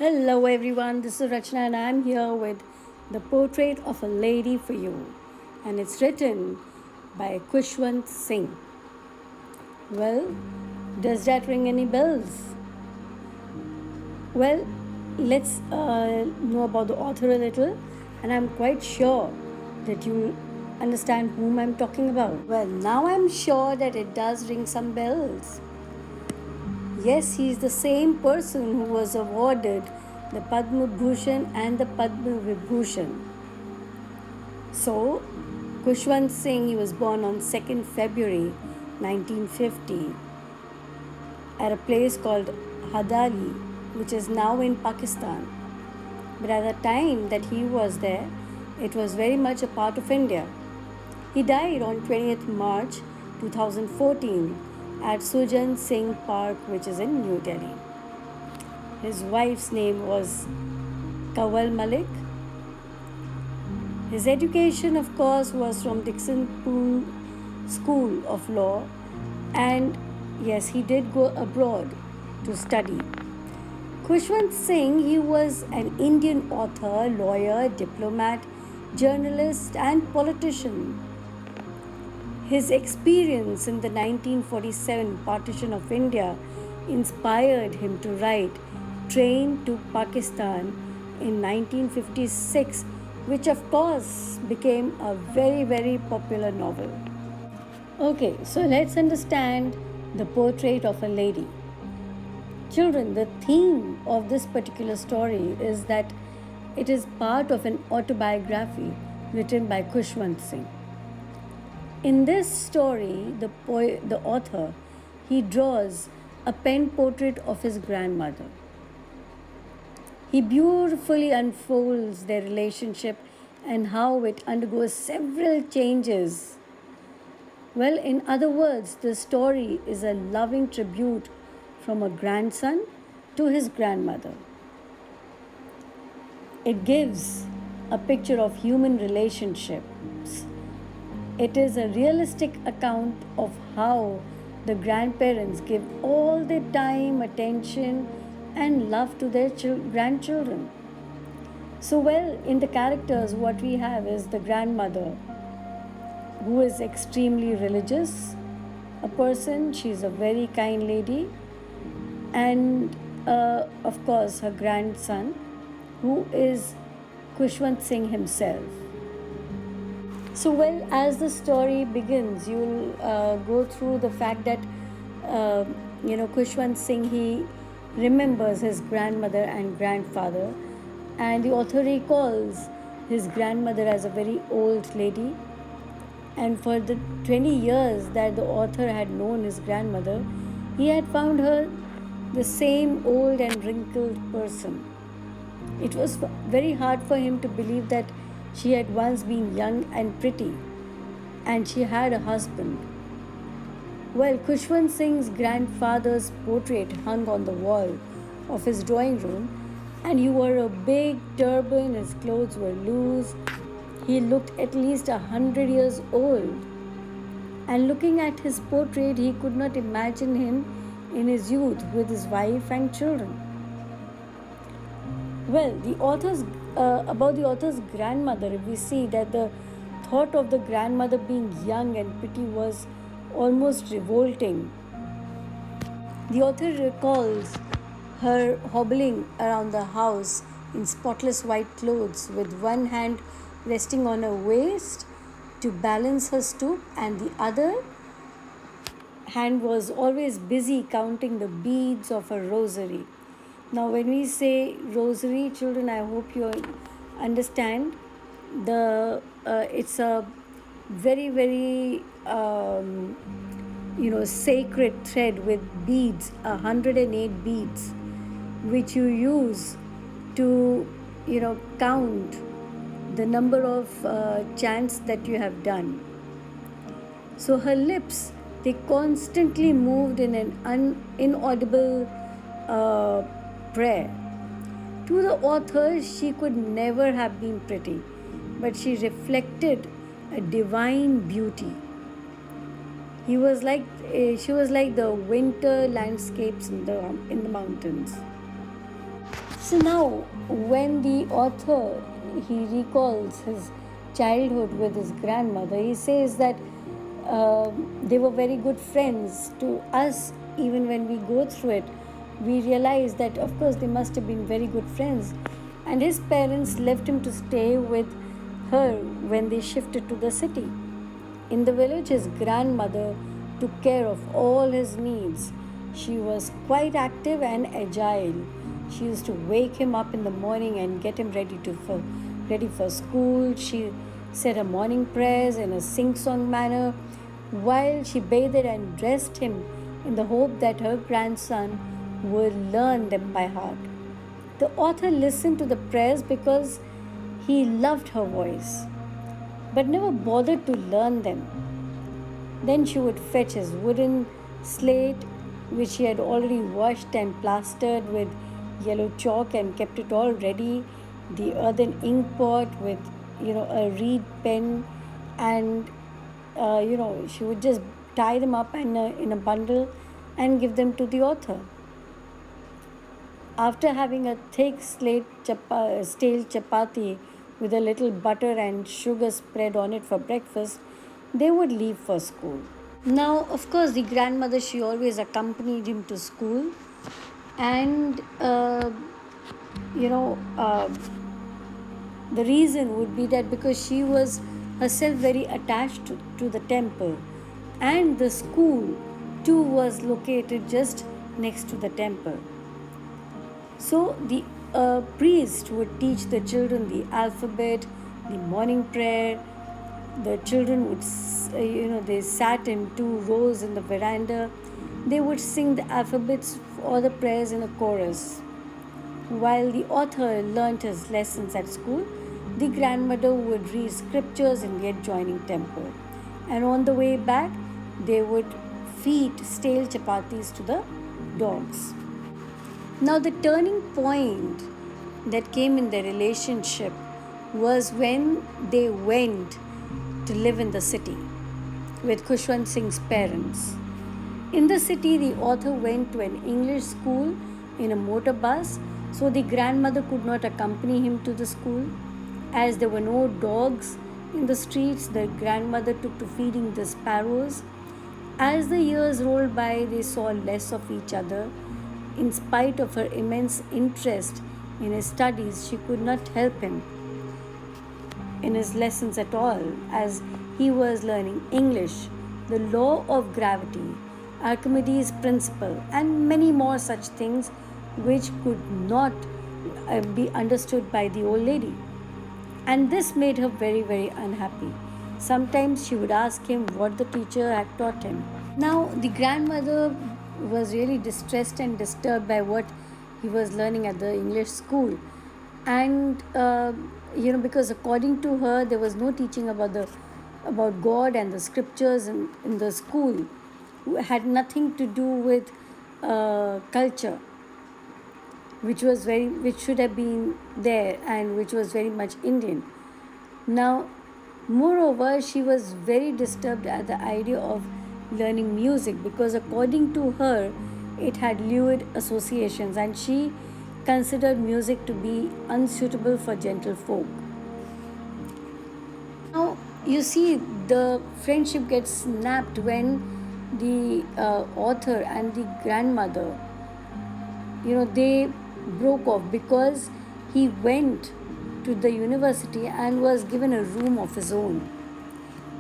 Hello everyone, this is Rachna and I'm here with the portrait of a lady for you, and it's written by Khushwant Singh. Well, does that ring any bells? Well, let's know about the author a little, and I'm quite sure that you understand whom I'm talking about. Well, now I'm sure that it does ring some bells. Yes, he is the same person who was awarded the Padma Bhushan and the Padma Vibhushan. So, Khushwant Singh, he was born on 2nd February 1950 at a place called Hadali, which is now in Pakistan. But at the time that he was there, it was very much a part of India. He died on 20th March 2014 at Sujan Singh Park, which is in New Delhi. His wife's name was Kawal Malik. His education, of course, was from Dixon Pool School of Law, and yes, he did go abroad to study. Khushwant Singh, he was an Indian author, lawyer, diplomat, journalist, and politician. His experience in the 1947 partition of India inspired him to write Train to Pakistan in 1956, which of course became a very, very popular novel. Okay, so let's understand the portrait of a lady. Children, the theme of this particular story is that it is part of an autobiography written by Khushwant Singh. In this story, the author, he draws a pen portrait of his grandmother. He beautifully unfolds their relationship and how it undergoes several changes. Well, in other words, the story is a loving tribute from a grandson to his grandmother. It gives a picture of human relationships. It is a realistic account of how the grandparents give all their time, attention, and love to their grandchildren. So, well, in the characters, what we have is the grandmother, who is extremely religious, a person, she's a very kind lady, and of course, her grandson, who is Khushwant Singh himself. So, well, as the story begins, you'll go through the fact that, Khushwant Singh, he remembers his grandmother and grandfather, and the author recalls his grandmother as a very old lady. And for the 20 years that the author had known his grandmother, he had found her the same old and wrinkled person. It was very hard for him to believe that she had once been young and pretty, and she had a husband. Well, Khushwant Singh's grandfather's portrait hung on the wall of his drawing room, and he wore a big turban, his clothes were loose. He looked at least 100 years old. And looking at his portrait, he could not imagine him in his youth with his wife and children. Well, about the author's grandmother, we see that the thought of the grandmother being young and pretty was almost revolting. The author recalls her hobbling around the house in spotless white clothes with one hand resting on her waist to balance her stoop, and the other hand was always busy counting the beads of her rosary. Now, when we say rosary, children, I hope you understand it's a very, very sacred thread with beads, 108 beads, which you use to count the number of chants that you have done. So her lips, they constantly moved in an inaudible prayer. To the author, she could never have been pretty, but she reflected a divine beauty. She was like the winter landscapes in the mountains. So now, when the author he recalls his childhood with his grandmother, he says that they were very good friends to us. Even when we go through it, we realize that of course they must have been very good friends. And his parents left him to stay with her when they shifted to the city. In the village, his grandmother took care of all his needs. She was quite active and agile. She used to wake him up in the morning and get him ready for school. She said her morning prayers in a sing-song manner while she bathed and dressed him in the hope that her grandson would learn them by heart. The author listened to the prayers because he loved her voice, but never bothered to learn them. Then she would fetch his wooden slate, which she had already washed and plastered with yellow chalk and kept it all ready, the earthen ink pot with a reed pen, and she would just tie them up in a bundle and give them to the author. After having a thick stale chapati with a little butter and sugar spread on it for breakfast, they would leave for school. Now, of course, the grandmother, she always accompanied him to school, and the reason would be that because she was herself very attached to the temple, and the school too was located just next to the temple. So the priest would teach the children the alphabet, the morning prayer. The children would, they sat in 2 rows in the veranda. They would sing the alphabets or the prayers in a chorus. While the author learnt his lessons at school, the grandmother would read scriptures in the adjoining temple. And on the way back, they would feed stale chapatis to the dogs. Now, the turning point that came in their relationship was when they went to live in the city with Khushwant Singh's parents. In the city, the author went to an English school in a motor bus, so the grandmother could not accompany him to the school. As there were no dogs in the streets, the grandmother took to feeding the sparrows. As the years rolled by, they saw less of each other. In spite of her immense interest in his studies, she could not help him in his lessons at all, as he was learning English, the law of gravity, Archimedes' principle, and many more such things which could not be understood by the old lady. And this made her very, very unhappy. Sometimes she would ask him what the teacher had taught him. Now, the grandmother was really distressed and disturbed by what he was learning at the English school. And because according to her, there was no teaching about God and the scriptures in the school. It had nothing to do with culture, which should have been there and which was very much Indian. Now, moreover, she was very disturbed at the idea of learning music because according to her, it had lewd associations and she considered music to be unsuitable for gentlefolk. Now, you see, the friendship gets snapped when the author and the grandmother, they broke off because he went to the university and was given a room of his own.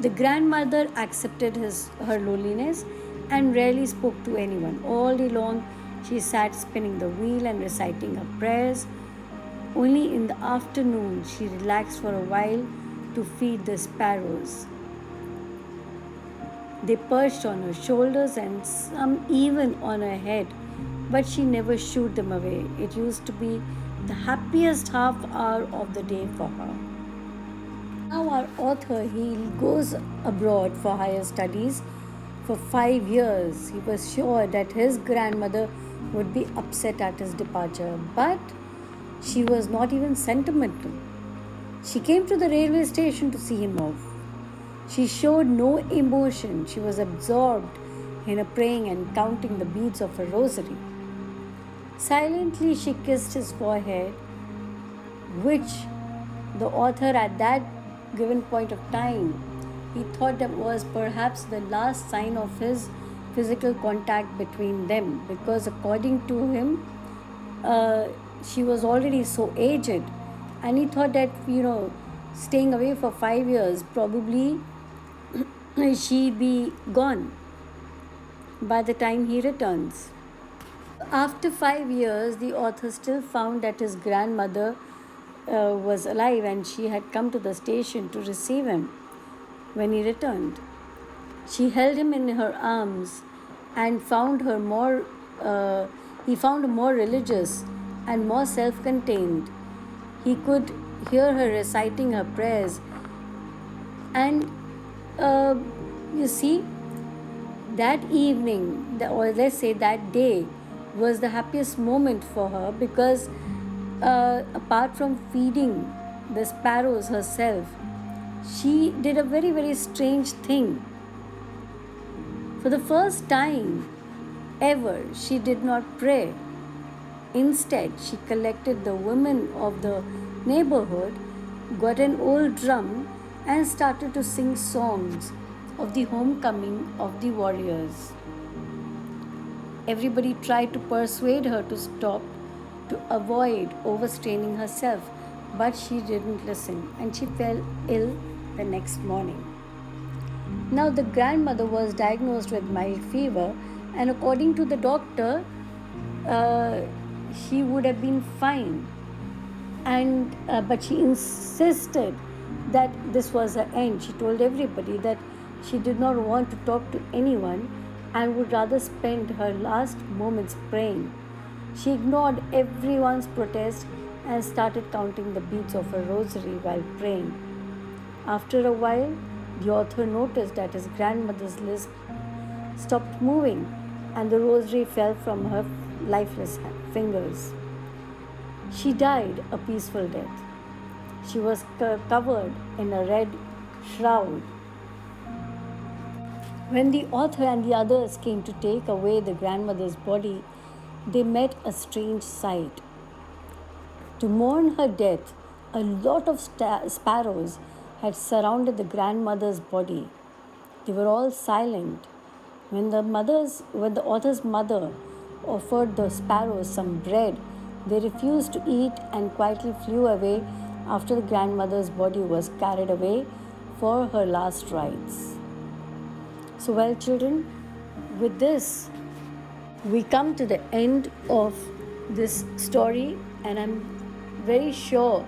The grandmother accepted her loneliness and rarely spoke to anyone. All day long, she sat spinning the wheel and reciting her prayers. Only in the afternoon, she relaxed for a while to feed the sparrows. They perched on her shoulders and some even on her head, but she never shooed them away. It used to be the happiest half hour of the day for her. Now our author, he goes abroad for higher studies for 5 years. He was sure that his grandmother would be upset at his departure, but she was not even sentimental. She came to the railway station to see him off. She showed no emotion. She was absorbed in her praying and counting the beads of her rosary. Silently, she kissed his forehead, which the author at that given point of time he thought that was perhaps the last sign of his physical contact between them, because according to him she was already so aged, and he thought that staying away for 5 years probably she'd be gone by the time he returns. After 5 years, the author still found that his grandmother was alive, and she had come to the station to receive him when he returned. She held him in her arms and found her more. He found her more religious and more self-contained. He could hear her reciting her prayers, and you see, that evening, or let's say that day, was the happiest moment for her, because apart from feeding the sparrows herself, she did a very, very strange thing. For the first time ever, she did not pray. Instead, she collected the women of the neighborhood, got an old drum, and started to sing songs of the homecoming of the warriors. Everybody tried to persuade her to stop, to avoid overstraining herself, but she didn't listen, and she fell ill the next morning. Now, the grandmother was diagnosed with mild fever, and according to the doctor, she would have been fine. And but she insisted that this was her end. She told everybody that she did not want to talk to anyone and would rather spend her last moments praying. She ignored everyone's protest and started counting the beads of her rosary while praying. After a while, the author noticed that his grandmother's lips stopped moving and the rosary fell from her lifeless fingers. She died a peaceful death. She was covered in a red shroud. When the author and the others came to take away the grandmother's body, they met a strange sight. To mourn her death, a lot of sparrows had surrounded the grandmother's body. They were all silent. When the author's mother offered the sparrows some bread, they refused to eat and quietly flew away after the grandmother's body was carried away for her last rites. So, well, children, with this, we come to the end of this story, and I'm very sure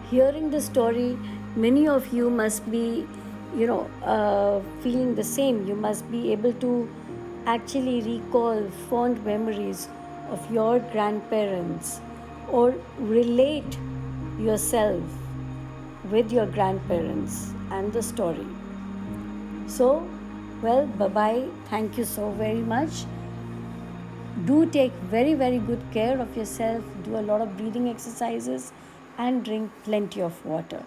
hearing the story, many of you must be, feeling the same. You must be able to actually recall fond memories of your grandparents or relate yourself with your grandparents and the story. So, well, bye-bye. Thank you so very much. Do take very, very good care of yourself. Do a lot of breathing exercises and drink plenty of water.